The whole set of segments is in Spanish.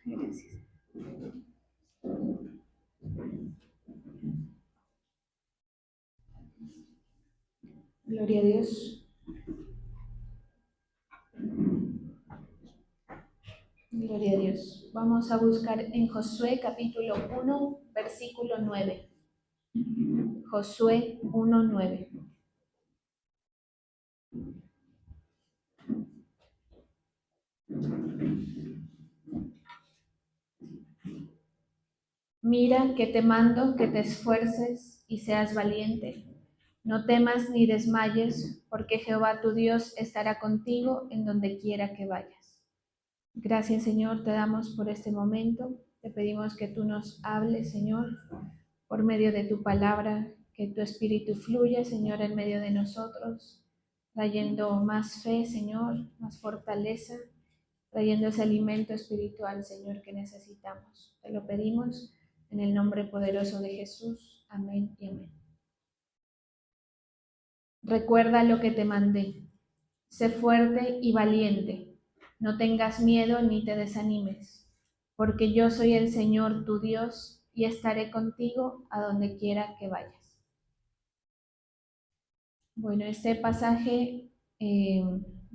Gracias. Gloria a Dios. Gloria a Dios. Vamos a buscar en Josué capítulo 1, versículo 9. Josué 1:9. Mira que te mando que te esfuerces y seas valiente. No temas ni desmayes, porque Jehová tu Dios estará contigo en donde quiera que vayas. Gracias, Señor, te damos por este momento. Te pedimos que tú nos hables, Señor, por medio de tu palabra, que tu espíritu fluya, Señor, en medio de nosotros, trayendo más fe, Señor, más fortaleza, trayendo ese alimento espiritual, Señor, que necesitamos. Te lo pedimos en el nombre poderoso de Jesús. Amén y amén. Recuerda lo que te mandé. Sé fuerte y valiente. No tengas miedo ni te desanimes, porque yo soy el Señor tu Dios y estaré contigo a donde quiera que vayas. Bueno, este pasaje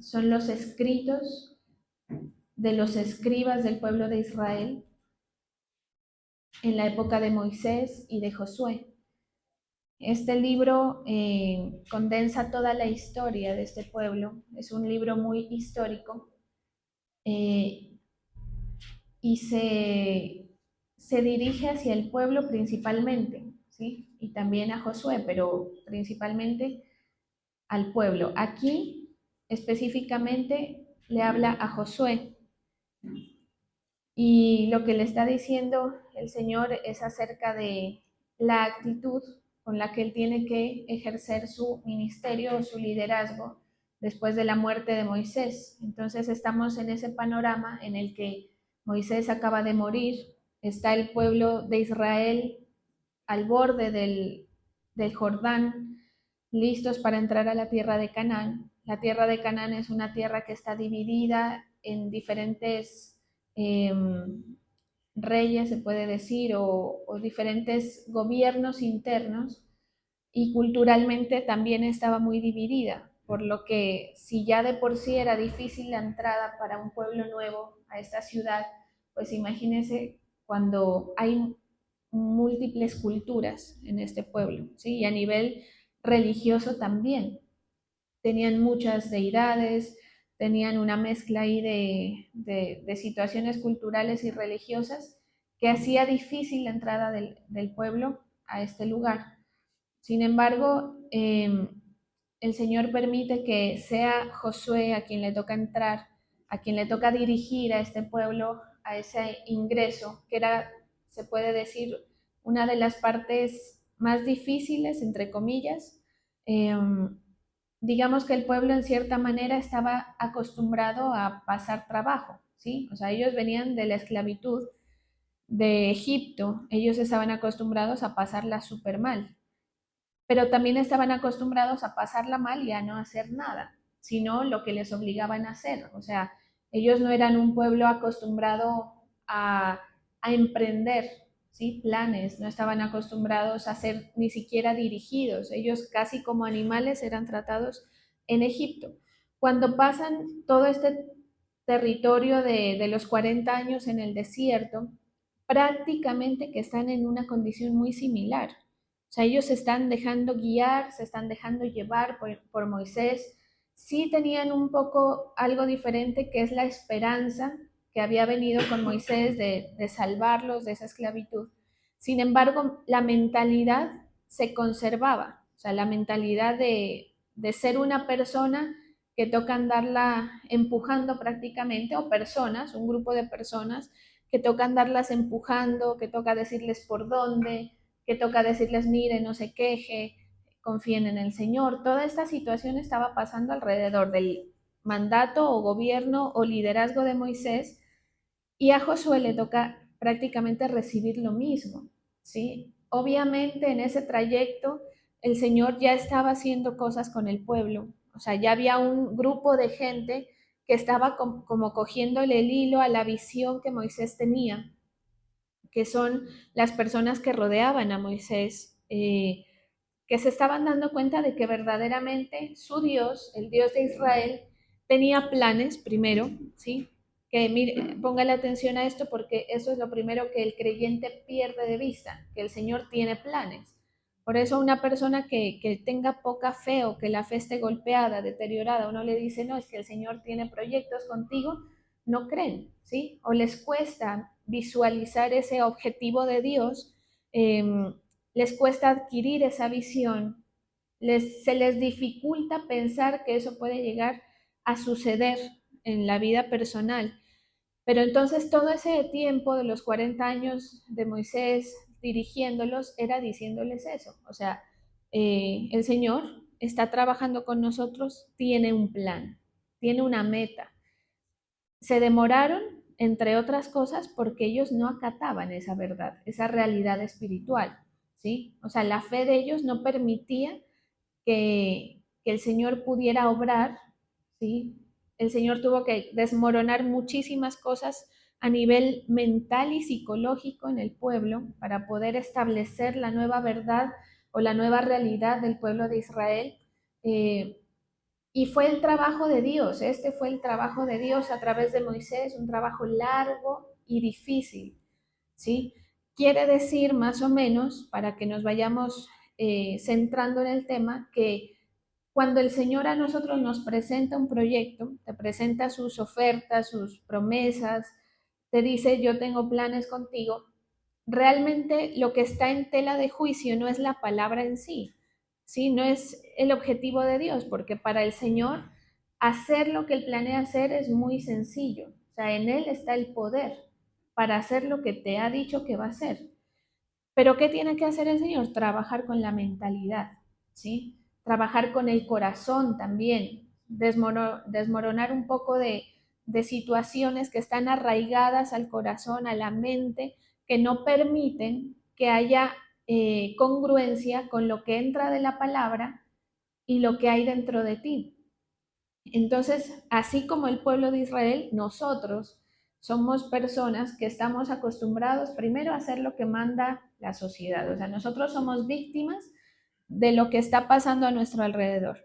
son los escritos de los escribas del pueblo de Israel en la época de Moisés y de Josué. Este libro condensa toda la historia de este pueblo. Es un libro muy histórico eh, y se dirige hacia el pueblo principalmente, ¿sí? Y también a Josué, pero principalmente al pueblo. Aquí específicamente le habla a Josué y lo que le está diciendo el Señor es acerca de la actitud con la que él tiene que ejercer su ministerio o su liderazgo después de la muerte de Moisés. Entonces estamos en ese panorama en el que Moisés acaba de morir, está el pueblo de Israel al borde del Jordán, listos para entrar a la tierra de Canaán. La tierra de Canaán es una tierra que está dividida en diferentes eh, reyes, se puede decir, o diferentes gobiernos internos, y culturalmente también estaba muy dividida, por lo que si ya de por sí era difícil la entrada para un pueblo nuevo a esta ciudad, pues imagínense cuando hay múltiples culturas en este pueblo, ¿sí? Y a nivel religioso también. Tenían muchas deidades, tenían una mezcla ahí de situaciones culturales y religiosas que hacía difícil la entrada del pueblo a este lugar. Sin embargo, el Señor permite que sea Josué a quien le toca entrar, a quien le toca dirigir a este pueblo a ese ingreso, que era, se puede decir, una de las partes más difíciles, entre comillas. Eh, digamos que el pueblo en cierta manera estaba acostumbrado a pasar trabajo, ¿sí? O sea, ellos venían de la esclavitud de Egipto, ellos estaban acostumbrados a pasarla súper mal, pero también estaban acostumbrados a pasarla mal y a no hacer nada, sino lo que les obligaban a hacer. O sea, ellos no eran un pueblo acostumbrado a emprender, ¿sí? Planes, no estaban acostumbrados a ser ni siquiera dirigidos. Ellos casi como animales eran tratados en Egipto. Cuando pasan todo este territorio de los 40 años en el desierto, prácticamente que están en una condición muy similar. O sea, ellos se están dejando guiar, se están dejando llevar por Moisés. Sí tenían un poco algo diferente, que es la esperanza que había venido con Moisés de salvarlos de esa esclavitud. Sin embargo, la mentalidad se conservaba, o sea, la mentalidad de ser una persona que toca andarla empujando prácticamente, o personas, un grupo de personas que toca andarlas empujando, que toca decirles por dónde, que toca decirles, mire, no se queje, confíen en el Señor. Toda esta situación estaba pasando alrededor del mandato o gobierno o liderazgo de Moisés, y a Josué le toca prácticamente recibir lo mismo, ¿sí? Obviamente en ese trayecto el Señor ya estaba haciendo cosas con el pueblo, o sea, ya había un grupo de gente que estaba como cogiéndole el hilo a la visión que Moisés tenía, que son las personas que rodeaban a Moisés, que se estaban dando cuenta de que verdaderamente su Dios, el Dios de Israel, tenía planes primero, ¿sí? Que mire, póngale atención a esto porque eso es lo primero que el creyente pierde de vista, que el Señor tiene planes. Por eso una persona que tenga poca fe o que la fe esté golpeada, deteriorada, uno le dice, no, es que el Señor tiene proyectos contigo, no creen, ¿sí? O les cuesta visualizar ese objetivo de Dios, eh, les cuesta adquirir esa visión, se les dificulta pensar que eso puede llegar a suceder en la vida personal. Pero entonces todo ese tiempo de los 40 años de Moisés dirigiéndolos era diciéndoles eso. O sea, el Señor está trabajando con nosotros, tiene un plan, tiene una meta. Se demoraron, entre otras cosas, porque ellos no acataban esa verdad, esa realidad espiritual, ¿sí? O sea, la fe de ellos no permitía que el Señor pudiera obrar, ¿sí? El Señor tuvo que desmoronar muchísimas cosas a nivel mental y psicológico en el pueblo para poder establecer la nueva verdad o la nueva realidad del pueblo de Israel. Y fue el trabajo de Dios, este fue el trabajo de Dios a través de Moisés, un trabajo largo y difícil, ¿sí? Quiere decir más o menos, para que nos vayamos centrando en el tema, que cuando el Señor a nosotros nos presenta un proyecto, te presenta sus ofertas, sus promesas, te dice, yo tengo planes contigo, realmente lo que está en tela de juicio no es la palabra en sí, ¿sí? No es el objetivo de Dios, porque para el Señor hacer lo que Él planea hacer es muy sencillo. O sea, en Él está el poder para hacer lo que te ha dicho que va a hacer. Pero ¿qué tiene que hacer el Señor? Trabajar con la mentalidad, ¿sí? Trabajar con el corazón también, desmoronar un poco de situaciones que están arraigadas al corazón, a la mente, que no permiten que haya congruencia con lo que entra de la palabra y lo que hay dentro de ti. Entonces, así como el pueblo de Israel, nosotros somos personas que estamos acostumbrados primero a hacer lo que manda la sociedad. O sea, nosotros somos víctimas de lo que está pasando a nuestro alrededor.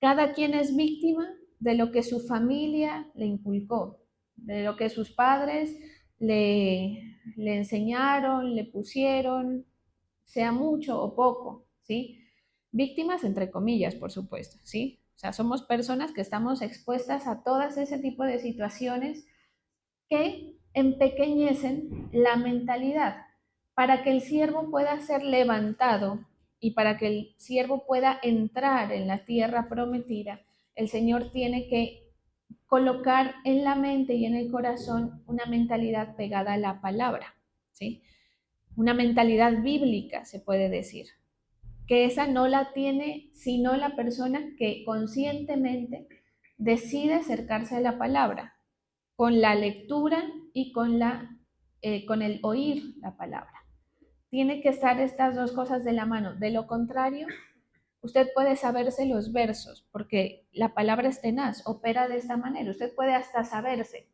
Cada quien es víctima de lo que su familia le inculcó, de lo que sus padres le enseñaron, le pusieron, sea mucho o poco, ¿sí? Víctimas entre comillas, por supuesto, ¿sí? O sea, somos personas que estamos expuestas a todas ese tipo de situaciones que empequeñecen la mentalidad para que el siervo pueda ser levantado y para que el siervo pueda entrar en la tierra prometida. El Señor tiene que colocar en la mente y en el corazón una mentalidad pegada a la palabra, ¿sí? Una mentalidad bíblica, se puede decir, que esa no la tiene sino la persona que conscientemente decide acercarse a la palabra, con la lectura y con el oír la palabra. Tiene que estar estas dos cosas de la mano. De lo contrario, usted puede saberse los versos, porque la palabra es tenaz, opera de esta manera. Usted puede hasta saberse.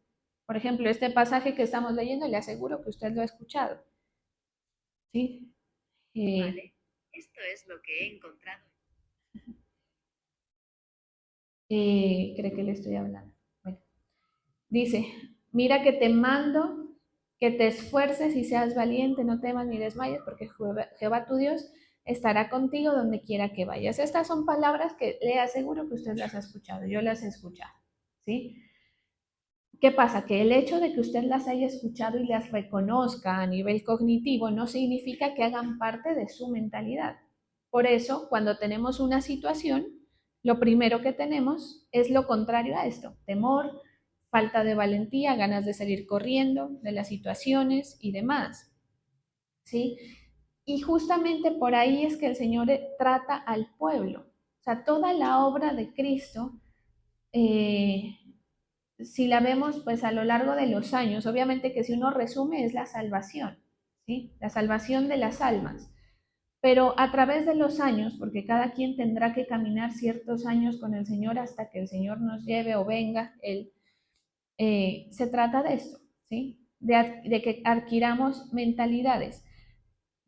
Por ejemplo, este pasaje que estamos leyendo, le aseguro que usted lo ha escuchado. ¿Sí? Vale. Esto es lo que he encontrado. ¿Cree que le estoy hablando? Bueno, dice, mira que te mando que te esfuerces y seas valiente, no temas ni desmayes, porque Jehová tu Dios estará contigo donde quiera que vayas. Estas son palabras que le aseguro que usted las ha escuchado, yo las he escuchado, ¿sí? ¿Qué pasa? Que el hecho de que usted las haya escuchado y las reconozca a nivel cognitivo no significa que hagan parte de su mentalidad. Por eso, cuando tenemos una situación, lo primero que tenemos es lo contrario a esto, temor, falta de valentía, ganas de salir corriendo de las situaciones y demás. ¿Sí? Y justamente por ahí es que el Señor trata al pueblo. O sea, toda la obra de Cristo, si la vemos pues a lo largo de los años, obviamente que si uno resume es la salvación, ¿sí? La salvación de las almas. Pero a través de los años, porque cada quien tendrá que caminar ciertos años con el Señor hasta que el Señor nos lleve o venga Él, Se trata de esto, ¿sí? De que adquiramos mentalidades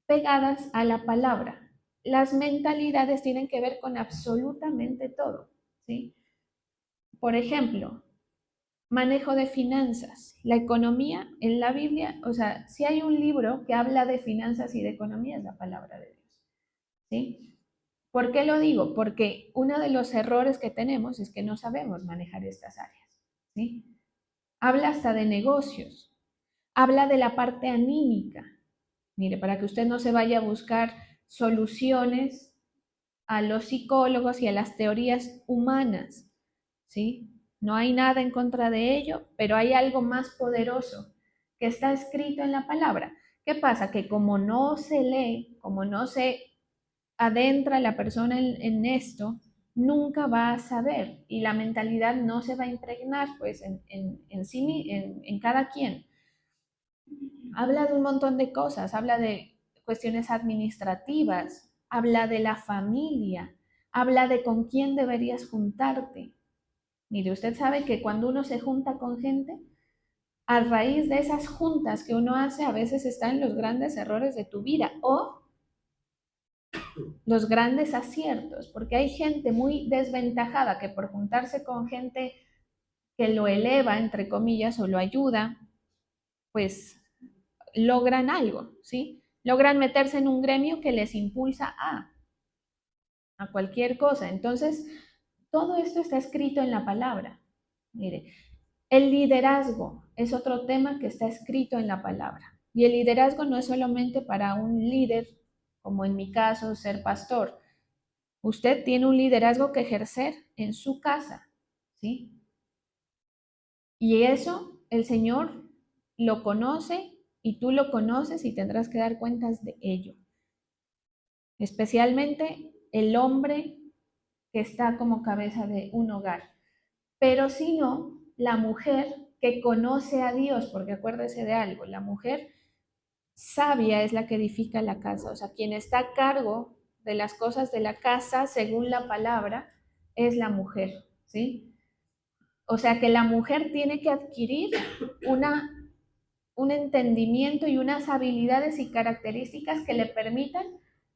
pegadas a la palabra. Las mentalidades tienen que ver con absolutamente todo, ¿sí? Por ejemplo, manejo de finanzas. La economía en la Biblia, o sea, si hay un libro que habla de finanzas y de economía, es la palabra de Dios, ¿sí? ¿Por qué lo digo? Porque uno de los errores que tenemos es que no sabemos manejar estas áreas, ¿sí? Habla hasta de negocios, habla de la parte anímica. Mire, para que usted no se vaya a buscar soluciones a los psicólogos y a las teorías humanas, ¿sí? No hay nada en contra de ello, pero hay algo más poderoso que está escrito en la palabra. ¿Qué pasa? Que como no se lee, como no se adentra la persona en esto, nunca va a saber y la mentalidad no se va a impregnar pues en cada quien. Habla de un montón de cosas, habla de cuestiones administrativas, habla de la familia, habla de con quién deberías juntarte. Mire, usted sabe que cuando uno se junta con gente, a raíz de esas juntas que uno hace, a veces están los grandes errores de tu vida o los grandes aciertos, porque hay gente muy desventajada que por juntarse con gente que lo eleva, entre comillas, o lo ayuda, pues logran algo, ¿sí? Logran meterse en un gremio que les impulsa a cualquier cosa. Entonces, todo esto está escrito en la palabra. Mire, el liderazgo es otro tema que está escrito en la palabra. Y el liderazgo no es solamente para un líder, como en mi caso, ser pastor. Usted tiene un liderazgo que ejercer en su casa, ¿sí? Y eso el Señor lo conoce y tú lo conoces y tendrás que dar cuentas de ello. Especialmente el hombre que está como cabeza de un hogar. Pero si no, la mujer que conoce a Dios, porque acuérdese de algo, la mujer sabia es la que edifica la casa, o sea, quien está a cargo de las cosas de la casa, según la palabra, es la mujer, ¿sí? O sea que la mujer tiene que adquirir una, un entendimiento y unas habilidades y características que le permitan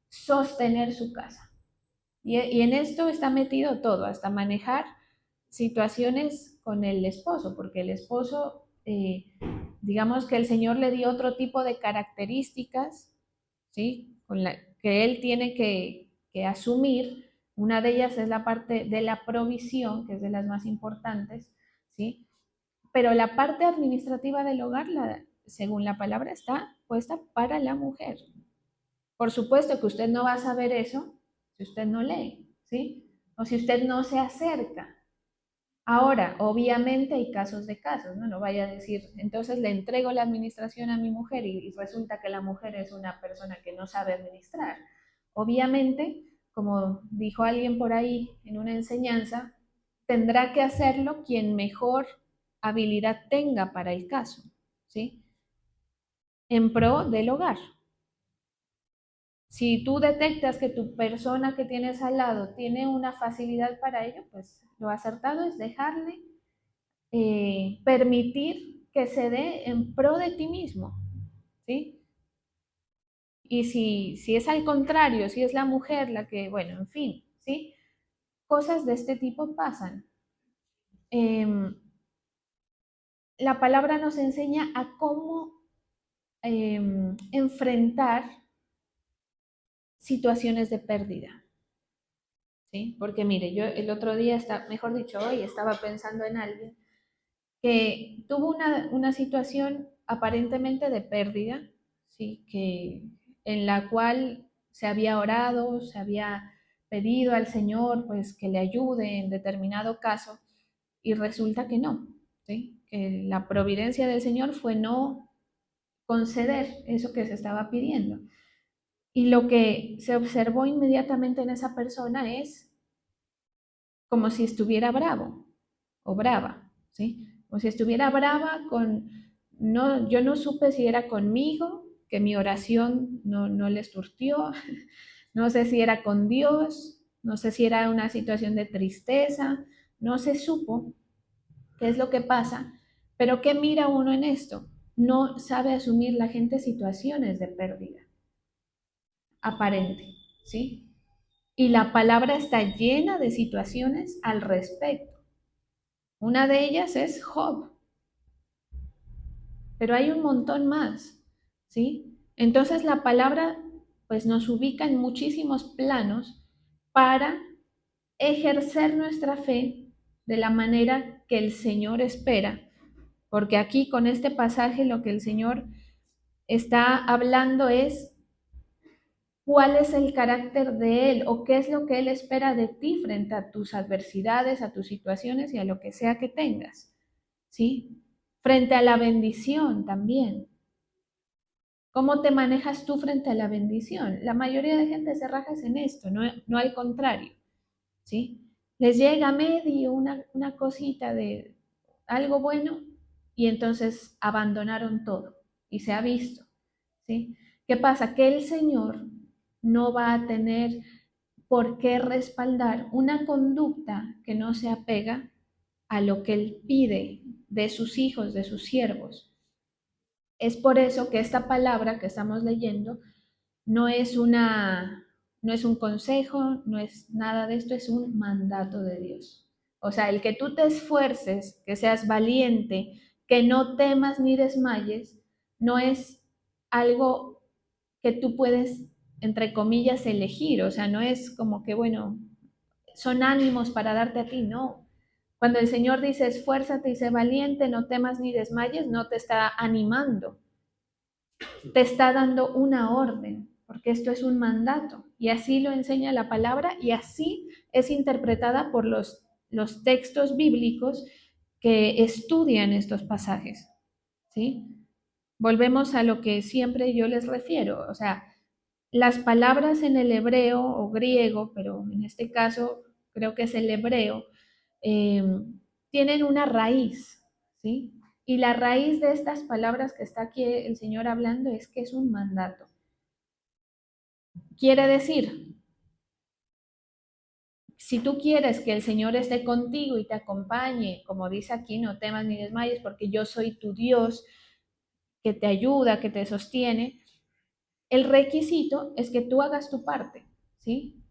sostener su casa. Y en esto está metido todo, hasta manejar situaciones con el esposo, porque el esposo, digamos que el Señor le dio otro tipo de características, ¿sí? Con la que él tiene que asumir. Una de ellas es la parte de la provisión, que es de las más importantes, ¿sí? Pero la parte administrativa del hogar, según la palabra, está puesta para la mujer. Por supuesto que usted no va a saber eso si usted no lee, ¿sí? O si usted no se acerca. Ahora, obviamente hay casos de casos, ¿no? No vaya a decir, entonces le entrego la administración a mi mujer y resulta que la mujer es una persona que no sabe administrar. Obviamente, como dijo alguien por ahí en una enseñanza, tendrá que hacerlo quien mejor habilidad tenga para el caso, ¿sí? En pro del hogar. Si tú detectas que tu persona que tienes al lado tiene una facilidad para ello, pues lo acertado es dejarle permitir que se dé en pro de ti mismo, ¿sí? Y si es al contrario, si es la mujer la que, bueno, en fin, ¿sí? Cosas de este tipo pasan. Eh, la palabra nos enseña a cómo enfrentar situaciones de pérdida, ¿sí? Porque mire, yo el otro día, mejor dicho, hoy estaba pensando en alguien que tuvo una situación aparentemente de pérdida, ¿sí? En la cual se había orado, se había pedido al Señor pues que le ayude en determinado caso y resulta que no, ¿sí? Que la providencia del Señor fue no conceder eso que se estaba pidiendo. Y lo que se observó inmediatamente en esa persona es como si estuviera bravo o brava, ¿sí? O si estuviera brava con, no, yo no supe si era conmigo, que mi oración no les surtió, no sé si era con Dios, no sé si era una situación de tristeza, no se supo qué es lo que pasa, Pero ¿qué mira uno en esto? No sabe asumir la gente situaciones de pérdida aparente, ¿sí? Y la palabra está llena de situaciones al respecto. Una de ellas es Job, pero hay un montón más, ¿sí? Entonces la palabra pues nos ubica en muchísimos planos para ejercer nuestra fe de la manera que el Señor espera, porque aquí con este pasaje lo que el Señor está hablando es cuál es el carácter de Él o qué es lo que Él espera de ti frente a tus adversidades, a tus situaciones y a lo que sea que tengas, ¿sí? Frente a la bendición también. ¿Cómo te manejas tú frente a la bendición? La mayoría de gente se raja en esto, no al contrario, ¿sí? Les llega medio una cosita de algo bueno y entonces abandonaron todo y se ha visto, ¿sí? ¿Qué pasa? Que el Señor no va a tener por qué respaldar una conducta que no se apega a lo que Él pide de sus hijos, de sus siervos. Es por eso que esta palabra que estamos leyendo no es no es un consejo, no es nada de esto, es un mandato de Dios. O sea, el que tú te esfuerces, que seas valiente, que no temas ni desmayes, no es algo que tú puedes, entre comillas, elegir. O sea, no es como que, bueno, son ánimos para darte a ti, no. Cuando el Señor dice esfuérzate y sé valiente, no temas ni desmayes, no te está animando, te está dando una orden, porque esto es un mandato. Y así lo enseña la palabra y así es interpretada por los textos bíblicos que estudian estos pasajes. ¿Sí? Volvemos a lo que siempre yo les refiero, o sea, las palabras en el hebreo o griego, pero en este caso creo que es el hebreo, eh, tienen una raíz, ¿sí? Y la raíz de estas palabras que está aquí el Señor hablando es que es un mandato. Quiere decir, si tú quieres que el Señor esté contigo y te acompañe, como dice aquí, no temas ni desmayes, porque yo soy tu Dios que te ayuda, que te sostiene, el requisito es que tú hagas tu parte, ¿sí?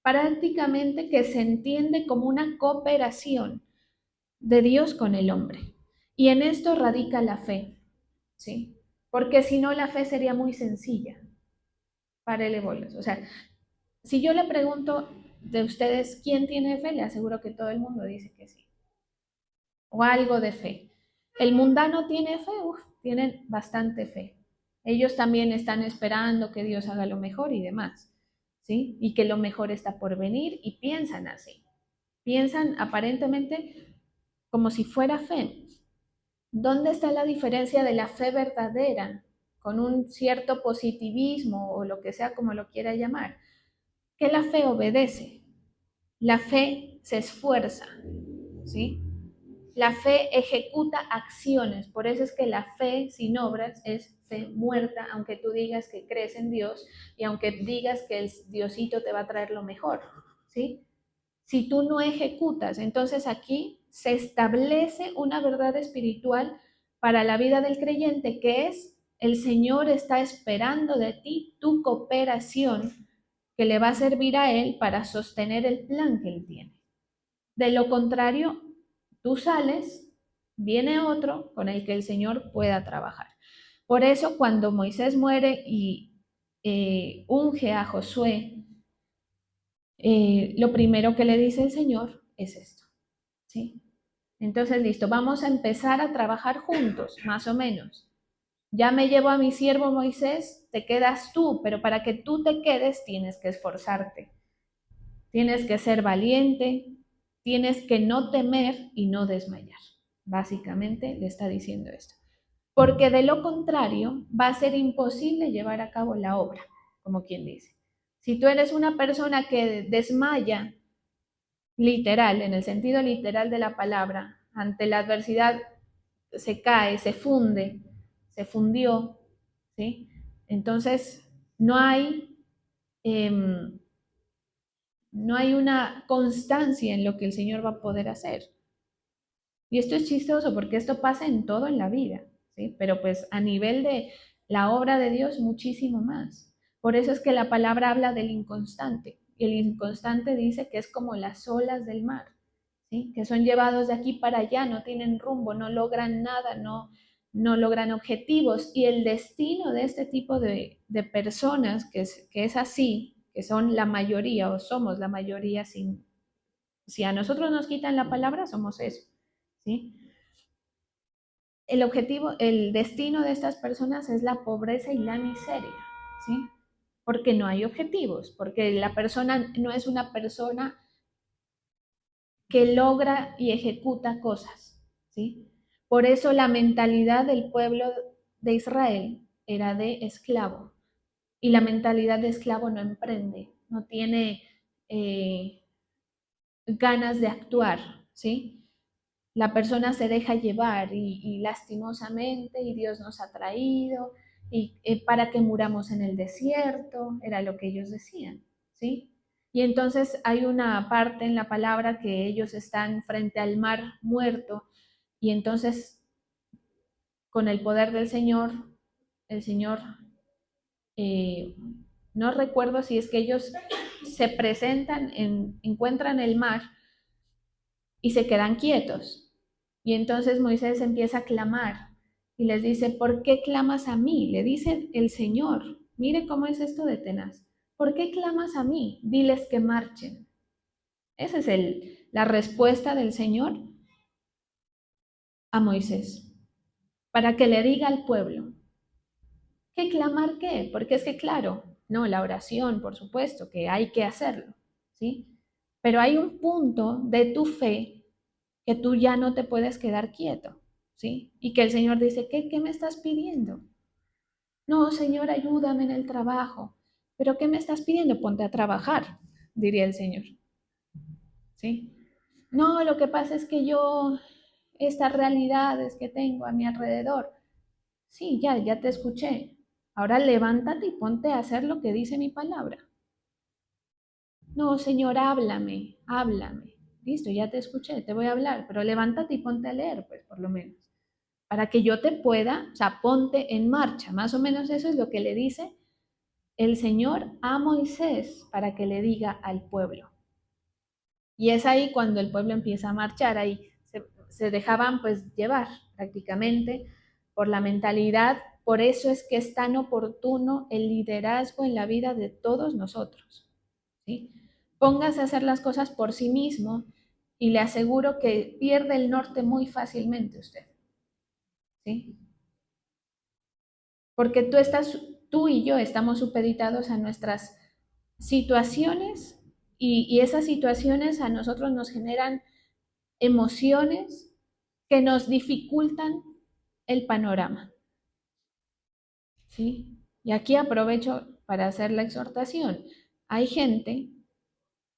Prácticamente que se entiende como una cooperación de Dios con el hombre. Y en esto radica la fe, ¿sí? Porque si no, la fe sería muy sencilla. Párele bolas. O sea, si yo le pregunto de ustedes quién tiene fe, le aseguro que todo el mundo dice que sí. O algo de fe. El mundano tiene fe, tienen bastante fe. Ellos también están esperando que Dios haga lo mejor y demás, ¿sí? Y que lo mejor está por venir y piensan así. Piensan aparentemente como si fuera fe. ¿Dónde está la diferencia de la fe verdadera con un cierto positivismo o lo que sea como lo quiera llamar? Que la fe obedece, la fe se esfuerza, ¿sí? La fe ejecuta acciones, por eso es que la fe sin obras es fe muerta, aunque tú digas que crees en Dios y aunque digas que el Diosito te va a traer lo mejor, ¿sí? Si tú no ejecutas, entonces aquí se establece una verdad espiritual para la vida del creyente, que es el Señor está esperando de ti tu cooperación que le va a servir a Él para sostener el plan que Él tiene. De lo contrario, tú sales, viene otro con el que el Señor pueda trabajar. Por eso cuando Moisés muere y unge a Josué, lo primero que le dice el Señor es esto, ¿sí? Entonces, listo, vamos a empezar a trabajar juntos, más o menos. Ya me llevo a mi siervo Moisés, te quedas tú, pero para que tú te quedes tienes que esforzarte, tienes que ser valiente, tienes que no temer y no desmayar. Básicamente le está diciendo esto. Porque de lo contrario va a ser imposible llevar a cabo la obra, como quien dice. Si tú eres una persona que desmaya, literal, en el sentido literal de la palabra, ante la adversidad se cae, se funde, se fundió, ¿sí? Entonces, no hay, eh, no hay una constancia en lo que el Señor va a poder hacer. Y esto es chistoso porque esto pasa en todo en la vida, ¿sí? Pero pues a nivel de la obra de Dios muchísimo más. Por eso es que la palabra habla del inconstante. Y el inconstante dice que es como las olas del mar, ¿sí? Que son llevados de aquí para allá, no tienen rumbo, no logran nada, no logran objetivos. Y el destino de este tipo de personas que es así, que son la mayoría o somos la mayoría, si a nosotros nos quitan la palabra, somos eso, ¿sí? El objetivo, el destino de estas personas es la pobreza y la miseria, ¿sí? Porque no hay objetivos, porque la persona no es una persona que logra y ejecuta cosas, ¿sí? Por eso la mentalidad del pueblo de Israel era de esclavo, y la mentalidad de esclavo no emprende, no tiene ganas de actuar, ¿sí? La persona se deja llevar y lastimosamente, y Dios nos ha traído, y para que muramos en el desierto, era lo que ellos decían, ¿sí? Y entonces hay una parte en la palabra que ellos están frente al mar muerto, y entonces con el poder del Señor, el Señor, eh, no recuerdo si es que ellos se presentan, encuentran el mar y se quedan quietos. Y entonces Moisés empieza a clamar y les dice, ¿por qué clamas a mí? Le dice el Señor, mire cómo es esto de tenaz. ¿Por qué clamas a mí? Diles que marchen. Esa es la respuesta del Señor a Moisés, para que le diga al pueblo, ¿qué clamar qué? Porque es que claro, no, la oración, por supuesto, que hay que hacerlo, ¿sí? Pero hay un punto de tu fe que tú ya no te puedes quedar quieto, ¿sí? Y que el Señor dice, ¿qué me estás pidiendo? No, Señor, ayúdame en el trabajo. ¿Pero qué me estás pidiendo? Ponte a trabajar, diría el Señor, ¿sí? No, lo que pasa es que yo, estas realidades que tengo a mi alrededor, sí, ya te escuché. Ahora levántate y ponte a hacer lo que dice mi palabra. No, Señor, háblame, háblame. Listo, ya te escuché, te voy a hablar, pero levántate y ponte a leer, pues, por lo menos. Para que yo te pueda, o sea, ponte en marcha. Más o menos eso es lo que le dice el Señor a Moisés para que le diga al pueblo. Y es ahí cuando el pueblo empieza a marchar, ahí se dejaban pues llevar prácticamente por la mentalidad. Por eso es que es tan oportuno el liderazgo en la vida de todos nosotros, ¿sí? Póngase a hacer las cosas por sí mismo y le aseguro que pierde el norte muy fácilmente usted, ¿sí? Porque tú y yo estamos supeditados a nuestras situaciones, y esas situaciones a nosotros nos generan emociones que nos dificultan el panorama, ¿sí? Y aquí aprovecho para hacer la exhortación. Hay gente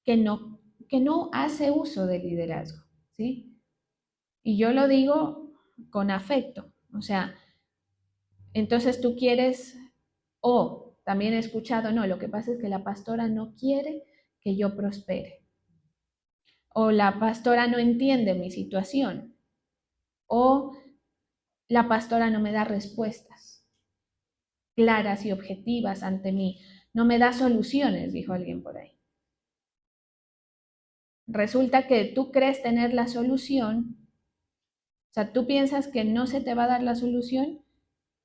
que no hace uso del liderazgo, ¿sí? Y yo lo digo con afecto, o sea, entonces tú quieres, o también he escuchado, no, lo que pasa es que la pastora no quiere que yo prospere, o la pastora no entiende mi situación, o la pastora no me da respuestas claras y objetivas ante mí, no me da soluciones, dijo alguien por ahí. Resulta que tú crees tener la solución, o sea, tú piensas que no se te va a dar la solución,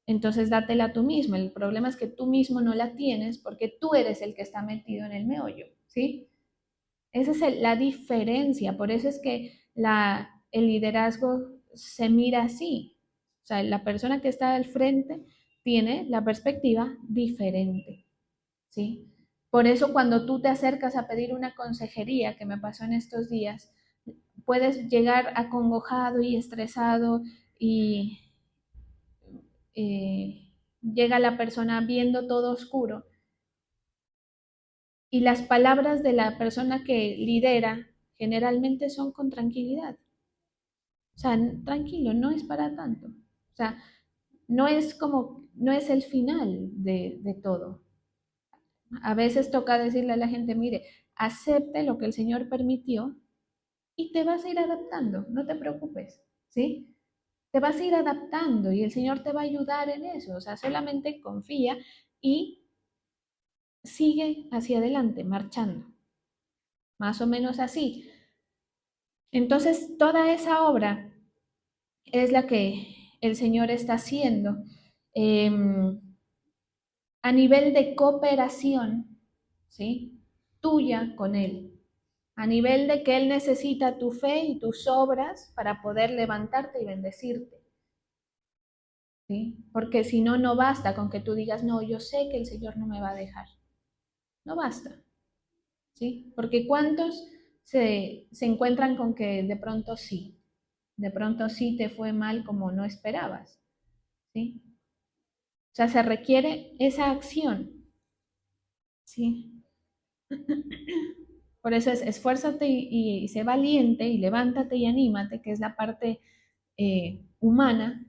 entonces dátela tú mismo. El problema es que tú mismo no la tienes porque tú eres el que está metido en el meollo, ¿sí? Esa es la diferencia. Por eso es que el liderazgo se mira así. O sea, la persona que está al frente tiene la perspectiva diferente, ¿sí? Por eso cuando tú te acercas a pedir una consejería, que me pasó en estos días, puedes llegar acongojado y estresado, y llega la persona viendo todo oscuro, y las palabras de la persona que lidera generalmente son con tranquilidad. O sea, tranquilo, no es para tanto. O sea, no es el final de todo. A veces toca decirle a la gente, mire, acepte lo que el Señor permitió y te vas a ir adaptando, no te preocupes. ¿sí? Te vas a ir adaptando y el Señor te va a ayudar en eso. O sea, solamente confía y sigue hacia adelante, marchando. Más o menos así. Entonces, toda esa obra es la que el Señor está haciendo a nivel de cooperación, ¿sí? Tuya con Él. A nivel de que Él necesita tu fe y tus obras para poder levantarte y bendecirte. ¿Sí? Porque si no, no basta con que tú digas, no, yo sé que el Señor no me va a dejar. No basta, ¿sí? Porque ¿cuántos se encuentran con que de pronto sí te fue mal como no esperabas, ¿sí? O sea, se requiere esa acción, ¿sí? Por eso es esfuérzate y sé valiente y levántate y anímate, que es la parte humana,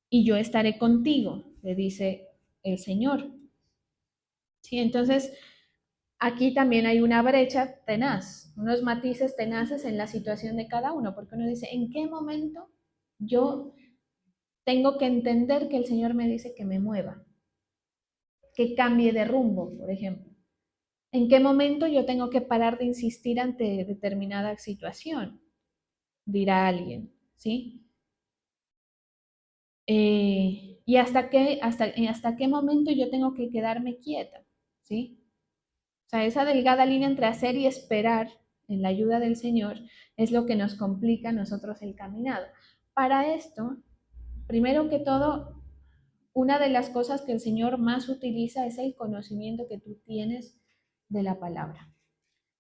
y yo estaré contigo, le dice el Señor. ¿Sí? Entonces, aquí también hay una brecha tenaz, unos matices tenaces en la situación de cada uno, porque uno dice, ¿en qué momento yo tengo que entender que el Señor me dice que me mueva, que cambie de rumbo, por ejemplo? ¿En qué momento yo tengo que parar de insistir ante determinada situación? Dirá alguien, ¿sí? Y hasta qué momento yo tengo que quedarme quieta, ¿sí? O sea, esa delgada línea entre hacer y esperar en la ayuda del Señor es lo que nos complica a nosotros el caminado. Para esto, primero que todo, una de las cosas que el Señor más utiliza es el conocimiento que tú tienes de la palabra.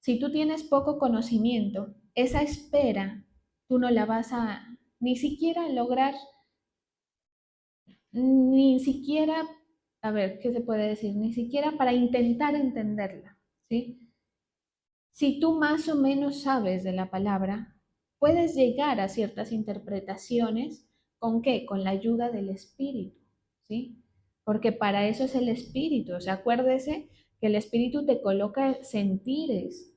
Si tú tienes poco conocimiento, esa espera tú no la vas a ni siquiera lograr, ni siquiera, a ver, ¿qué se puede decir? Ni siquiera para intentar entenderla, ¿sí? Si tú más o menos sabes de la palabra, puedes llegar a ciertas interpretaciones. ¿Con qué? Con la ayuda del Espíritu, ¿sí? Porque para eso es el Espíritu. O sea, acuérdese que el Espíritu te coloca sentires.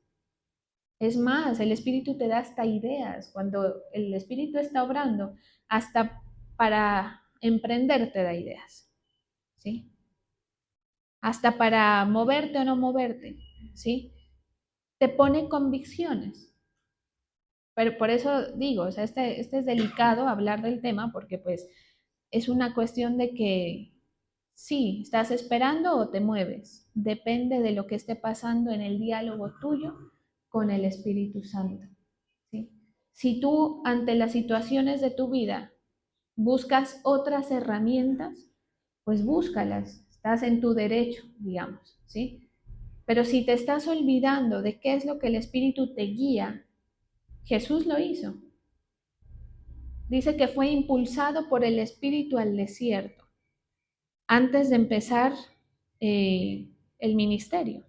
Es más, el Espíritu te da hasta ideas. Cuando el Espíritu está obrando, hasta para emprender te da ideas, ¿sí? Hasta para moverte o no moverte, ¿sí? Te pone convicciones. Pero por eso digo, o sea, este es delicado hablar del tema porque pues es una cuestión de que sí, estás esperando o te mueves. Depende de lo que esté pasando en el diálogo tuyo con el Espíritu Santo, ¿sí? Si tú ante las situaciones de tu vida buscas otras herramientas, pues búscalas, estás en tu derecho, digamos, ¿sí? Pero si te estás olvidando de qué es lo que el Espíritu te guía, Jesús lo hizo. Dice que fue impulsado por el Espíritu al desierto antes de empezar el ministerio,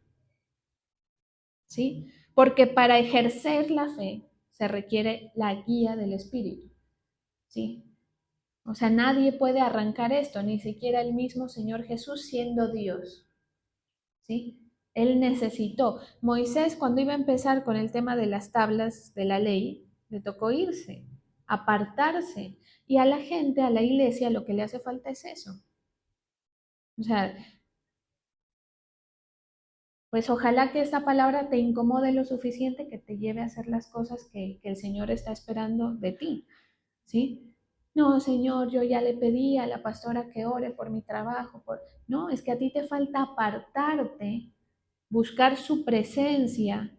¿sí? Porque para ejercer la fe se requiere la guía del Espíritu, ¿sí? O sea, nadie puede arrancar esto, ni siquiera el mismo Señor Jesús siendo Dios, ¿sí? Él necesitó. Moisés, cuando iba a empezar con el tema de las tablas de la ley, le tocó irse, apartarse. Y a la gente, a la iglesia, lo que le hace falta es eso. O sea, pues ojalá que esta palabra te incomode lo suficiente que te lleve a hacer las cosas que el Señor está esperando de ti, ¿sí? No, Señor, yo ya le pedí a la pastora que ore por mi trabajo. No, es que a ti te falta apartarte, buscar su presencia,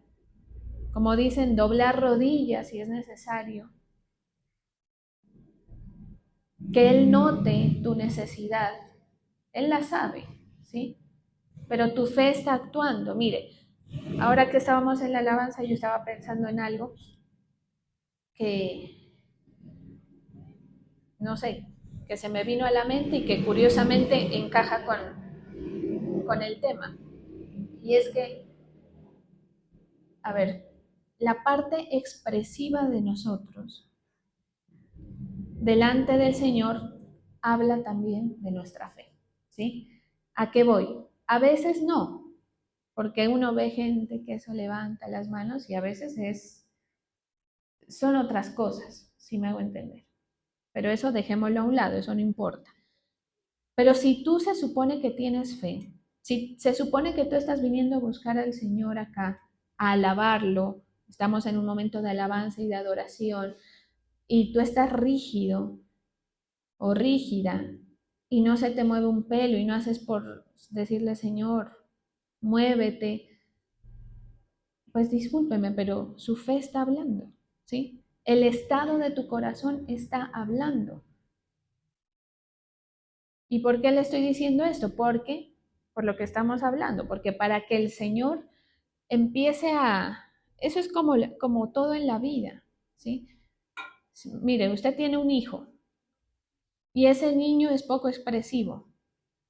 como dicen, doblar rodillas si es necesario, que Él note tu necesidad. Él la sabe, ¿sí? Pero tu fe está actuando. Mire, ahora que estábamos en la alabanza, yo estaba pensando en algo que, no sé, que se me vino a la mente y que curiosamente encaja con el tema. Y es que, a ver, la parte expresiva de nosotros delante del Señor habla también de nuestra fe, ¿sí? ¿A qué voy? A veces no, porque uno ve gente que eso levanta las manos y a veces son otras cosas, si me hago entender. pero eso dejémoslo a un lado, eso no importa. Pero si tú se supone que tienes fe, si se supone que tú estás viniendo a buscar al Señor acá, a alabarlo, estamos en un momento de alabanza y de adoración, y tú estás rígido o rígida y no se te mueve un pelo y no haces por decirle, Señor, muévete, pues discúlpeme, pero su fe está hablando, ¿sí? El estado de tu corazón está hablando. ¿Y por qué le estoy diciendo esto? Porque, por lo que estamos hablando, porque para que el Señor empiece a... Eso es como todo en la vida, ¿sí? Mire, usted tiene un hijo y ese niño es poco expresivo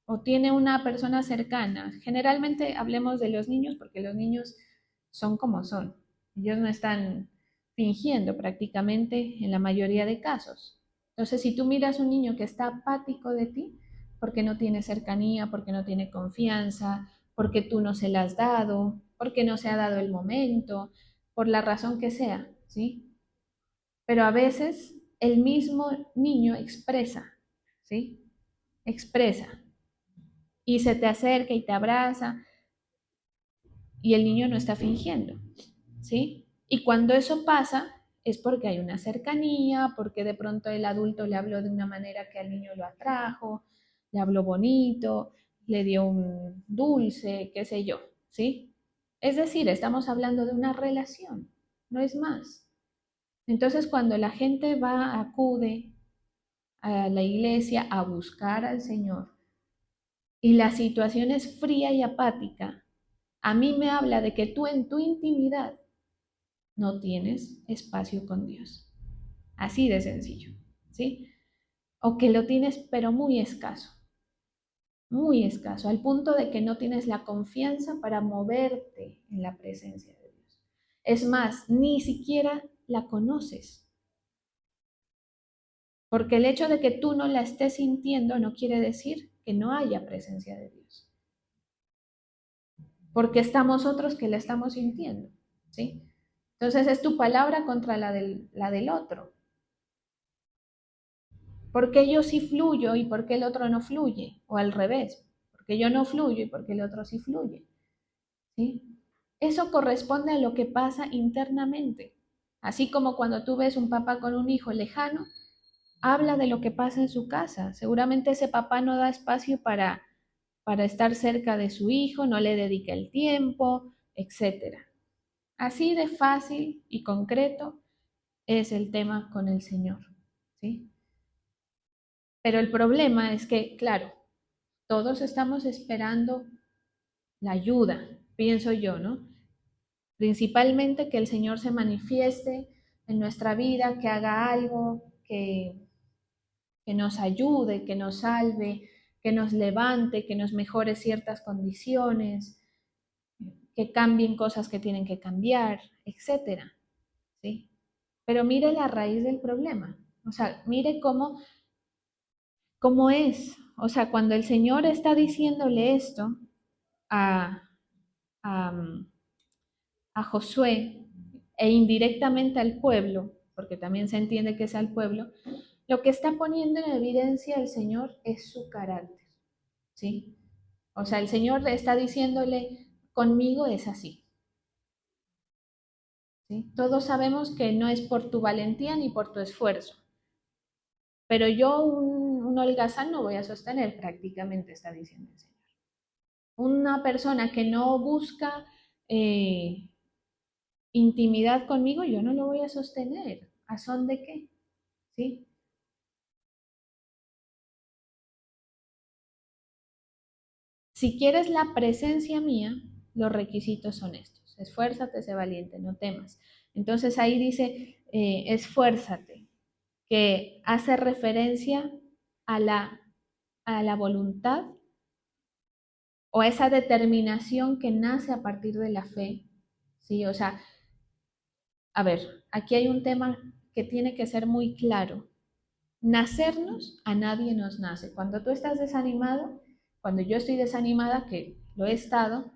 o tiene una persona cercana. Generalmente hablemos de los niños porque los niños son como son. Ellos no están fingiendo prácticamente en la mayoría de casos. Entonces, si tú miras un niño que está apático de ti, porque no tiene cercanía, porque no tiene confianza, porque tú no se la has dado, porque no se ha dado el momento, por la razón que sea, ¿sí? Pero a veces el mismo niño expresa, ¿sí? Expresa y se te acerca y te abraza y el niño no está fingiendo, ¿sí? Y cuando eso pasa es porque hay una cercanía, porque de pronto el adulto le habló de una manera que al niño lo atrajo, le habló bonito, le dio un dulce, qué sé yo, ¿sí? Es decir, estamos hablando de una relación, no es más. Entonces, cuando la gente va, acude a la iglesia a buscar al Señor y la situación es fría y apática, a mí me habla de que tú en tu intimidad no tienes espacio con Dios. Así de sencillo, ¿sí? O que lo tienes pero muy escaso, al punto de que no tienes la confianza para moverte en la presencia de Dios. Es más, ni siquiera la conoces, porque el hecho de que tú no la estés sintiendo no quiere decir que no haya presencia de Dios, porque estamos otros que la estamos sintiendo, ¿sí? Entonces es tu palabra contra la del otro. ¿Por qué yo sí fluyo y por qué el otro no fluye? O al revés, porque yo no fluyo y porque el otro sí fluye. ¿Sí? Eso corresponde a lo que pasa internamente. Así como cuando tú ves un papá con un hijo lejano, habla de lo que pasa en su casa. Seguramente ese papá no da espacio para estar cerca de su hijo, no le dedica el tiempo, etc. Así de fácil y concreto es el tema con el Señor. ¿Sí? Pero el problema es que, claro, todos estamos esperando la ayuda, pienso yo, ¿no? Principalmente que el Señor se manifieste en nuestra vida, que haga algo, que nos ayude, que nos salve, que nos levante, que nos mejore ciertas condiciones, que cambien cosas que tienen que cambiar, etcétera, ¿sí? Pero mire la raíz del problema. O sea, mire cómo es. O sea, cuando el Señor está diciéndole esto a, a, a Josué e indirectamente al pueblo, porque también se entiende que es al pueblo, lo que está poniendo en evidencia el Señor es su carácter, ¿sí? O sea, el Señor está diciéndole, conmigo es así, ¿sí? Todos sabemos que no es por tu valentía ni por tu esfuerzo, pero yo un holgazán no voy a sostener, prácticamente está diciendo el Señor. Una persona que no busca intimidad conmigo, yo no lo voy a sostener. ¿A son de qué? ¿Sí? Si quieres la presencia mía, los requisitos son estos. Esfuérzate, sé valiente, no temas. Entonces ahí dice, esfuérzate, que hace referencia a la voluntad o a esa determinación que nace a partir de la fe. ¿Sí? O sea, a ver, aquí hay un tema que tiene que ser muy claro. Nacernos a nadie nos nace. Cuando tú estás desanimado, cuando yo estoy desanimada, que lo he estado,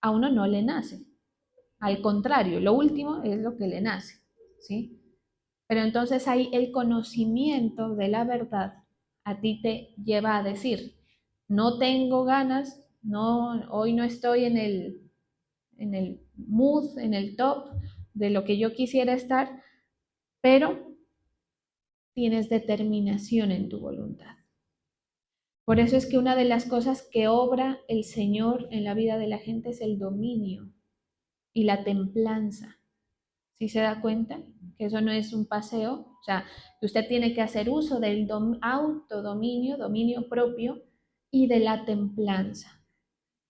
a uno no le nace. Al contrario, lo último es lo que le nace, ¿sí? Pero entonces ahí el conocimiento de la verdad a ti te lleva a decir, no tengo ganas, no, hoy no estoy en el mood, en el top de lo que yo quisiera estar, pero tienes determinación en tu voluntad. Por eso es que una de las cosas que obra el Señor en la vida de la gente es el dominio y la templanza. ¿Sí se da cuenta? Que eso no es un paseo, o sea, que usted tiene que hacer uso del autodominio, dominio propio y de la templanza.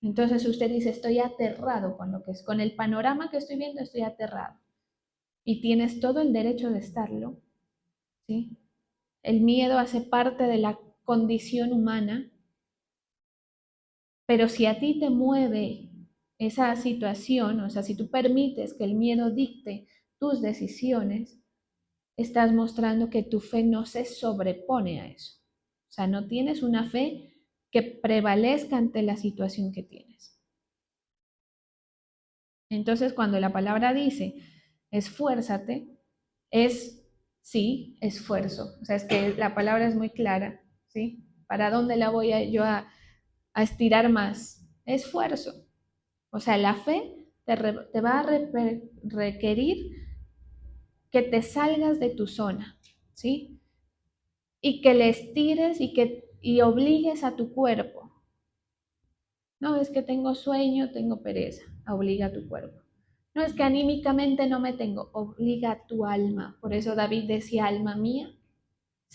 Entonces usted dice, estoy aterrado con lo que es, con el panorama que estoy viendo, estoy aterrado. Y tienes todo el derecho de estarlo, ¿sí? El miedo hace parte de la condición humana, pero si a ti te mueve esa situación, o sea, si tú permites que el miedo dicte tus decisiones, estás mostrando que tu fe no se sobrepone a eso. O sea, no tienes una fe que prevalezca ante la situación que tienes. Entonces, cuando la palabra dice, esfuérzate, es, sí, esfuerzo. O sea, es que la palabra es muy clara, ¿sí? ¿Para dónde la voy a estirar más? Esfuerzo. O sea, la fe te va a requerir que te salgas de tu zona, ¿sí? Y que le estires y obligues a tu cuerpo. No, es que tengo sueño, tengo pereza, obliga a tu cuerpo. No, es que anímicamente no me tengo, obliga a tu alma. Por eso David decía, alma mía,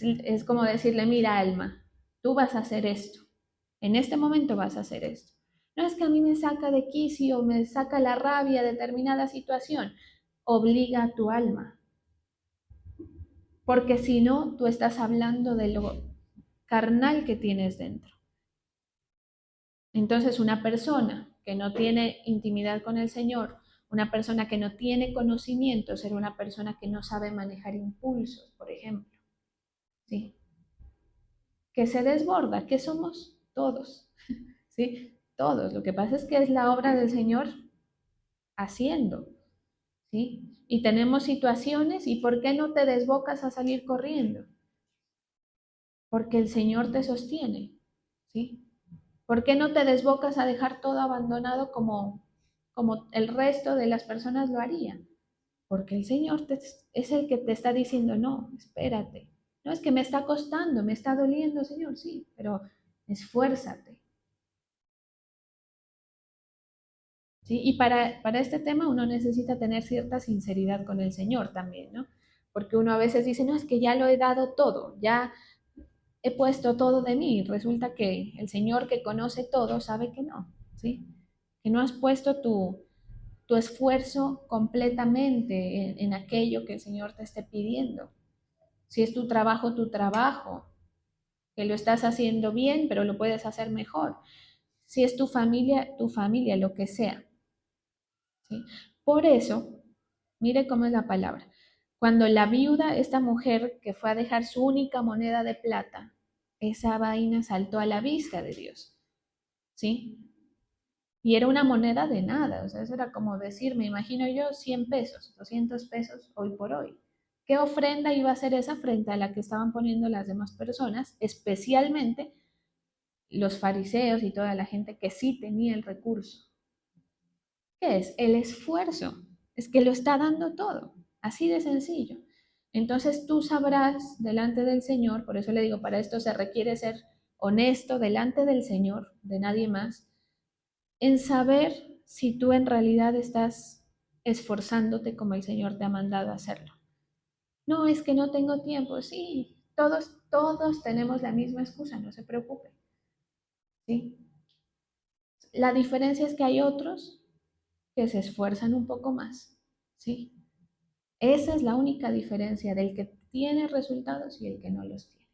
es como decirle, mira alma, tú vas a hacer esto, en este momento vas a hacer esto. No es que a mí me saca de quicio, me saca la rabia determinada situación, obliga a tu alma. Porque si no, tú estás hablando de lo carnal que tienes dentro. Entonces, una persona que no tiene intimidad con el Señor, una persona que no tiene conocimiento, será una persona que no sabe manejar impulsos, por ejemplo, ¿sí? Que se desborda, que somos todos, ¿sí? Todos. Lo que pasa es que es la obra del Señor haciendo, ¿sí? Y tenemos situaciones, ¿y por qué no te desbocas a salir corriendo? Porque el Señor te sostiene, ¿sí? ¿Por qué no te desbocas a dejar todo abandonado como el resto de las personas lo harían? Porque el Señor es el que te está diciendo, no, espérate. No es que me está costando, me está doliendo, Señor, sí, pero esfuérzate. ¿Sí? Y para este tema uno necesita tener cierta sinceridad con el Señor también, ¿no? Porque uno a veces dice, no, es que ya lo he dado todo, ya he puesto todo de mí. Resulta que el Señor que conoce todo sabe que no, ¿sí? Que no has puesto tu esfuerzo completamente en aquello que el Señor te esté pidiendo. Si es tu trabajo, que lo estás haciendo bien, pero lo puedes hacer mejor. Si es tu familia, lo que sea, ¿sí? Por eso, mire cómo es la palabra. Cuando la viuda, esta mujer que fue a dejar su única moneda de plata, esa vaina saltó a la vista de Dios, ¿sí? Y era una moneda de nada, o sea, eso era como decir, me imagino yo, 100 pesos, 200 pesos hoy por hoy. ¿Qué ofrenda iba a ser esa frente a la que estaban poniendo las demás personas, especialmente los fariseos y toda la gente que sí tenía el recurso? ¿Qué es? El esfuerzo. Es que lo está dando todo, así de sencillo. Entonces tú sabrás delante del Señor, por eso le digo, para esto se requiere ser honesto delante del Señor, de nadie más, en saber si tú en realidad estás esforzándote como el Señor te ha mandado a hacerlo. No, es que no tengo tiempo. Sí, todos tenemos la misma excusa, no se preocupe. ¿Sí? La diferencia es que hay otros que se esfuerzan un poco más. ¿Sí? Esa es la única diferencia del que tiene resultados y el que no los tiene.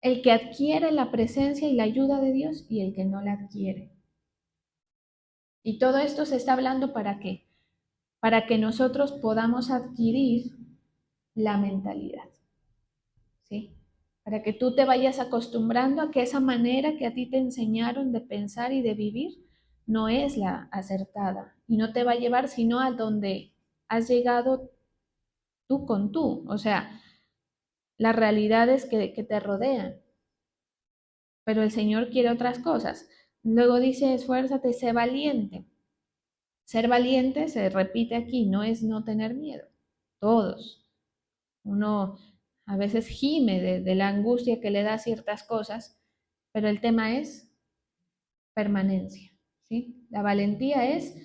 El que adquiere la presencia y la ayuda de Dios y el que no la adquiere. Y todo esto se está hablando para qué? Para que nosotros podamos adquirir la mentalidad, ¿sí? Para que tú te vayas acostumbrando a que esa manera que a ti te enseñaron de pensar y de vivir no es la acertada y no te va a llevar sino a donde has llegado tú con tú, o sea, las realidades que te rodean. Pero el Señor quiere otras cosas. Luego dice, esfuérzate, sé valiente. Ser valiente, se repite aquí, no es no tener miedo. Todos. Uno a veces gime de la angustia que le da ciertas cosas, pero el tema es permanencia, ¿sí? La valentía es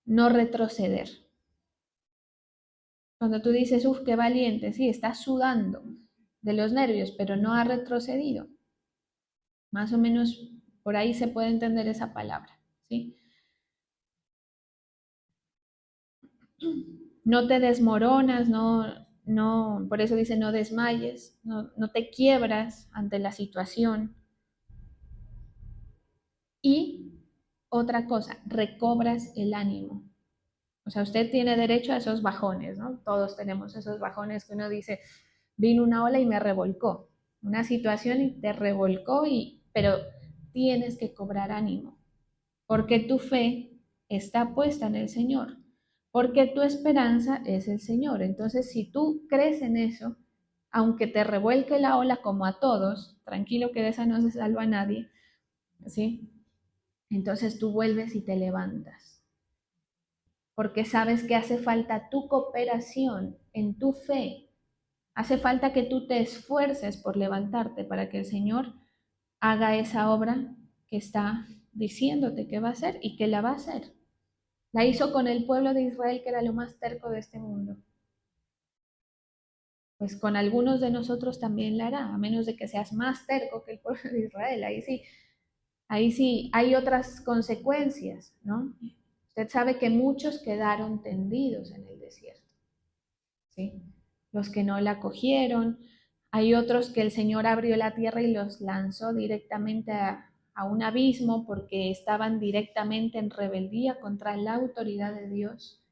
no retroceder. Cuando tú dices, uff, qué valiente, sí, estás sudando de los nervios, pero no ha retrocedido. Más o menos por ahí se puede entender esa palabra, ¿sí? No te desmoronas, por eso dice no desmayes, no te quiebras ante la situación. Y otra cosa, recobras el ánimo. O sea, usted tiene derecho a esos bajones, ¿no? Todos tenemos esos bajones que uno dice, vino una ola y me revolcó, una situación y te revolcó, pero tienes que cobrar ánimo, porque tu fe está puesta en el Señor, porque tu esperanza es el Señor. Entonces, si tú crees en eso, aunque te revuelque la ola como a todos, tranquilo que de esa no se salva a nadie, ¿sí? Entonces tú vuelves y te levantas, porque sabes que hace falta tu cooperación en tu fe. Hace falta que tú te esfuerces por levantarte para que el Señor haga esa obra que está diciéndote que va a hacer y que la va a hacer. La hizo con el pueblo de Israel, que era lo más terco de este mundo. Pues con algunos de nosotros también la hará, a menos de que seas más terco que el pueblo de Israel. Ahí sí hay otras consecuencias, ¿no? Usted sabe que muchos quedaron tendidos en el desierto, ¿sí? Los que no la cogieron, hay otros que el Señor abrió la tierra y los lanzó directamente a un abismo porque estaban directamente en rebeldía contra la autoridad de Dios.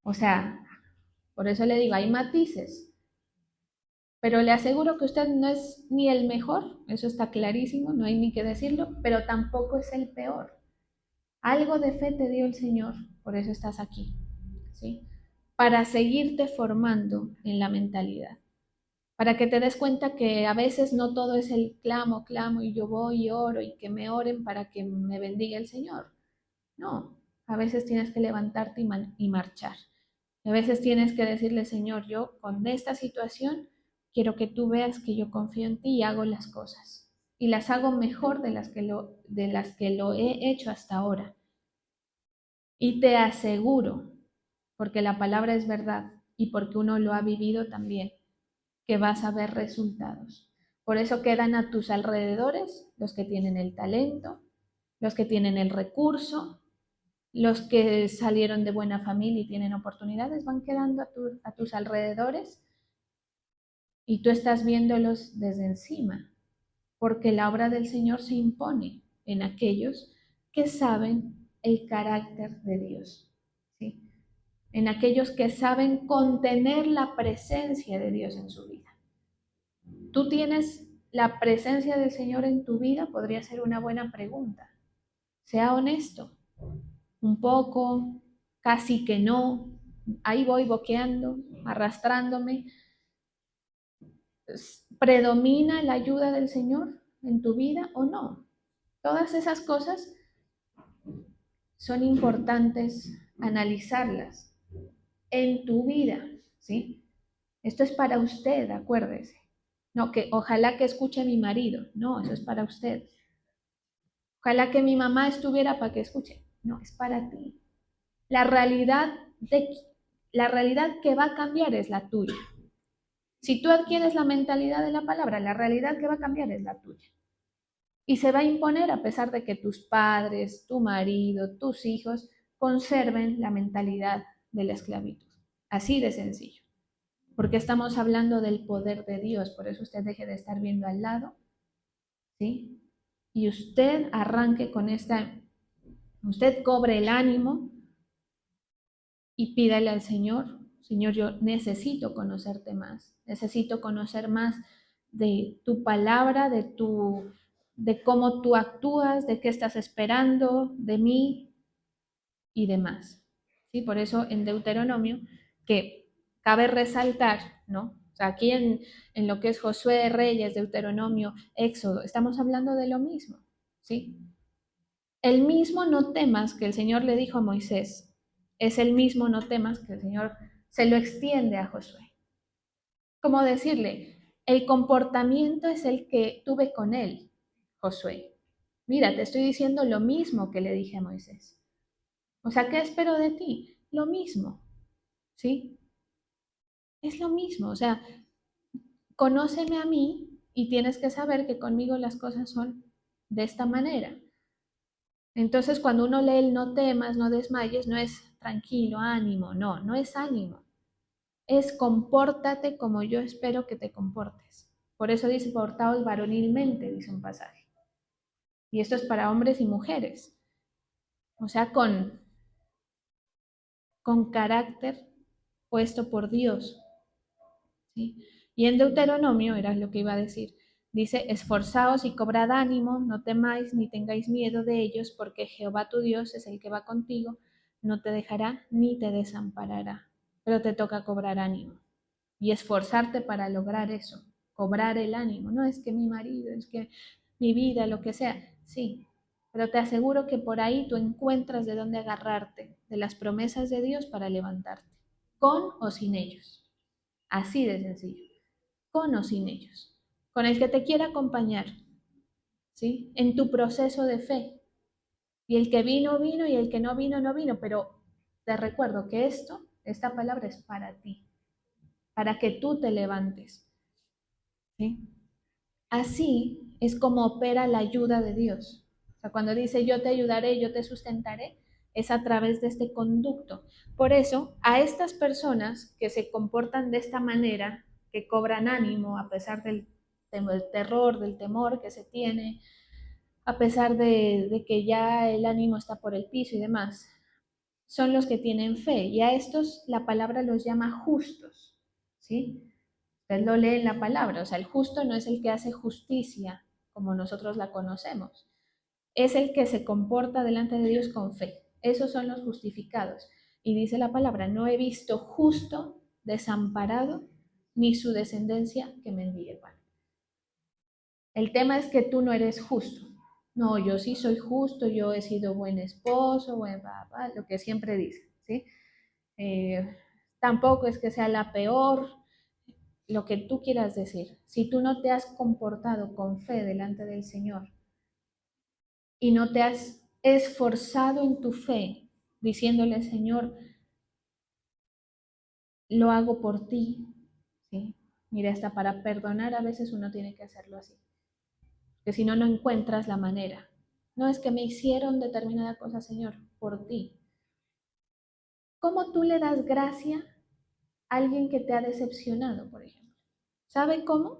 O sea, por eso le digo, hay matices, pero le aseguro que usted no es ni el mejor, eso está clarísimo, no hay ni que decirlo, pero tampoco es el peor. Algo de fe te dio el Señor, por eso estás aquí, ¿sí? Para seguirte formando en la mentalidad, para que te des cuenta que a veces no todo es el clamo, clamo y yo voy y oro y que me oren para que me bendiga el Señor. No, a veces tienes que levantarte y marchar. A veces tienes que decirle, Señor, yo con esta situación quiero que tú veas que yo confío en ti y hago las cosas. Y las hago mejor de las que lo he hecho hasta ahora. Y te aseguro, porque la palabra es verdad y porque uno lo ha vivido también, que vas a ver resultados. Por eso quedan a tus alrededores los que tienen el talento, los que tienen el recurso, los que salieron de buena familia y tienen oportunidades, van quedando a tus alrededores y tú estás viéndolos desde encima, porque la obra del Señor se impone en aquellos que saben el carácter de Dios, ¿sí? En aquellos que saben contener la presencia de Dios en su vida. ¿Tú tienes la presencia del Señor en tu vida? Podría ser una buena pregunta. Sea honesto. Un poco, casi que no. Ahí voy boqueando, arrastrándome. ¿Predomina la ayuda del Señor en tu vida o no? Todas esas cosas son importantes analizarlas en tu vida, ¿sí? Esto es para usted, acuérdese. No, que ojalá que escuche a mi marido. No, eso es para usted. Ojalá que mi mamá estuviera para que escuche. No, es para ti. La realidad, de, la realidad que va a cambiar es la tuya. Si tú adquieres la mentalidad de la palabra, la realidad que va a cambiar es la tuya. Y se va a imponer a pesar de que tus padres, tu marido, tus hijos conserven la mentalidad de la esclavitud. Así de sencillo. Porque estamos hablando del poder de Dios, por eso usted deje de estar viendo al lado, ¿sí? Y usted arranque con usted cobre el ánimo y pídale al Señor, Señor, yo necesito conocerte más, necesito conocer más de tu palabra, de cómo tú actúas, de qué estás esperando de mí y demás. ¿Sí? Por eso en Deuteronomio, que Cabe resaltar, ¿no? O sea, aquí en lo que es Josué, Reyes, Deuteronomio, Éxodo, estamos hablando de lo mismo, ¿sí? El mismo no temas que el Señor le dijo a Moisés, es el mismo no temas que el Señor se lo extiende a Josué. Como decirle, el comportamiento es el que tuve con él, Josué. Mira, te estoy diciendo lo mismo que le dije a Moisés. O sea, ¿qué espero de ti? Lo mismo, ¿sí? Es lo mismo, o sea, conóceme a mí y tienes que saber que conmigo las cosas son de esta manera. Entonces, cuando uno lee el no temas, no desmayes, no es tranquilo, ánimo, no, no es ánimo. Es compórtate como yo espero que te comportes. Por eso dice, portaos varonilmente, dice un pasaje. Y esto es para hombres y mujeres. O sea, con carácter puesto por Dios. ¿Sí? Y en Deuteronomio, era lo que iba a decir, dice, esforzaos y cobrad ánimo, no temáis ni tengáis miedo de ellos, porque Jehová tu Dios es el que va contigo, no te dejará ni te desamparará. Pero te toca cobrar ánimo y esforzarte para lograr eso, cobrar el ánimo. No es que mi marido, es que mi vida, lo que sea, sí, pero te aseguro que por ahí tú encuentras de dónde agarrarte, de las promesas de Dios para levantarte, con o sin ellos. Así de sencillo, con o sin ellos, con el que te quiera acompañar, ¿sí? En tu proceso de fe. Y el que vino, vino, y el que no vino, no vino, pero te recuerdo que esta palabra es para ti, para que tú te levantes, ¿sí? Así es como opera la ayuda de Dios. O sea, cuando dice yo te ayudaré, yo te sustentaré, es a través de este conducto. Por eso, a estas personas que se comportan de esta manera, que cobran ánimo a pesar del terror, del temor que se tiene, a pesar de que ya el ánimo está por el piso y demás, son los que tienen fe. Y a estos la palabra los llama justos, ¿sí? Usted lo lee en la palabra, o sea, el justo no es el que hace justicia como nosotros la conocemos, es el que se comporta delante de Dios con fe. Esos son los justificados. Y dice la palabra, no he visto justo desamparado ni su descendencia que mendigue pan. El tema es que tú no eres justo. No, yo sí soy justo, yo he sido buen esposo, buen papá, lo que siempre dice, ¿sí? Tampoco es que sea la peor, lo que tú quieras decir. Si tú no te has comportado con fe delante del Señor y no te has esforzado en tu fe, diciéndole, Señor, lo hago por ti, ¿sí? Mira, hasta para perdonar a veces uno tiene que hacerlo así, que si no, no encuentras la manera. No es que me hicieron determinada cosa, Señor, por ti. ¿Cómo tú le das gracia a alguien que te ha decepcionado, por ejemplo? ¿Sabe cómo?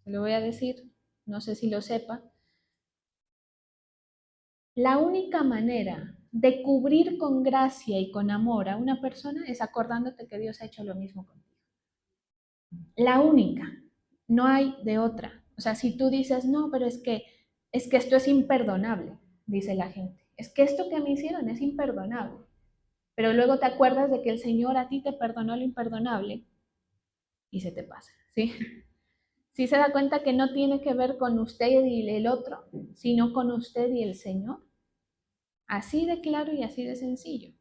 Se lo voy a decir, no sé si lo sepa. La única manera de cubrir con gracia y con amor a una persona es acordándote que Dios ha hecho lo mismo contigo. La única, no hay de otra. O sea, si tú dices, no, pero es que esto es imperdonable, dice la gente. Es que esto que me hicieron es imperdonable. Pero luego te acuerdas de que el Señor a ti te perdonó lo imperdonable y se te pasa, ¿sí? Si se da cuenta que no tiene que ver con usted y el otro, sino con usted y el Señor. Así de claro y así de sencillo.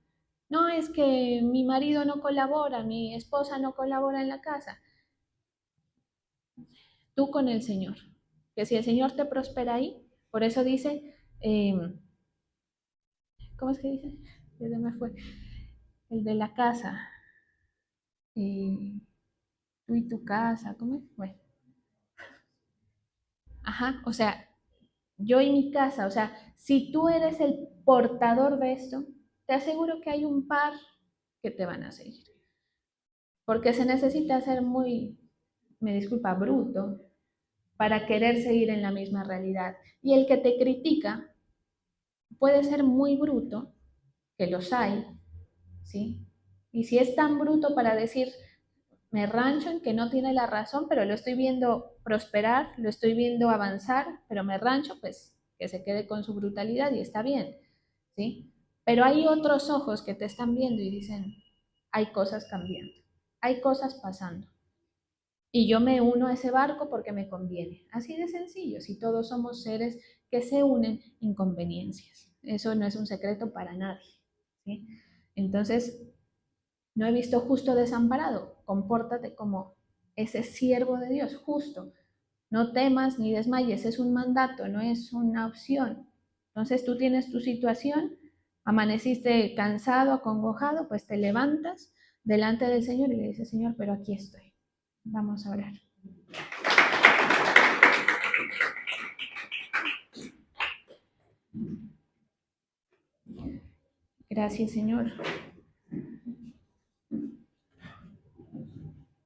No es que mi marido no colabora, mi esposa no colabora en la casa. Tú con el Señor. Que si el Señor te prospera ahí, por eso dice, ¿cómo es que dice? Ya me fue. El de la casa. Tú y tu casa, ¿cómo es? Bueno, ajá, o sea, yo y mi casa, o sea, si tú eres el portador de esto, te aseguro que hay un par que te van a seguir. Porque se necesita ser muy, me disculpa, bruto para querer seguir en la misma realidad. Y el que te critica puede ser muy bruto, que los hay, ¿sí? Y si es tan bruto para decir, me rancho en que no tiene la razón, pero lo estoy viendo prosperar, lo estoy viendo avanzar, pero me rancho, pues que se quede con su brutalidad y está bien, ¿sí? Pero hay otros ojos que te están viendo y dicen, hay cosas cambiando. hay cosas pasando. Y yo me uno a ese barco porque me conviene. Así de sencillo, si todos somos seres que se unen, inconveniencias. Eso no es un secreto para nadie, ¿sí? Entonces, no he visto justo desamparado. Compórtate como ese siervo de Dios, justo. No temas ni desmayes, es un mandato, no es una opción. Entonces tú tienes tu situación, amaneciste cansado, acongojado, pues te levantas delante del Señor y le dices, Señor, pero aquí estoy. Vamos a orar. Gracias, Señor.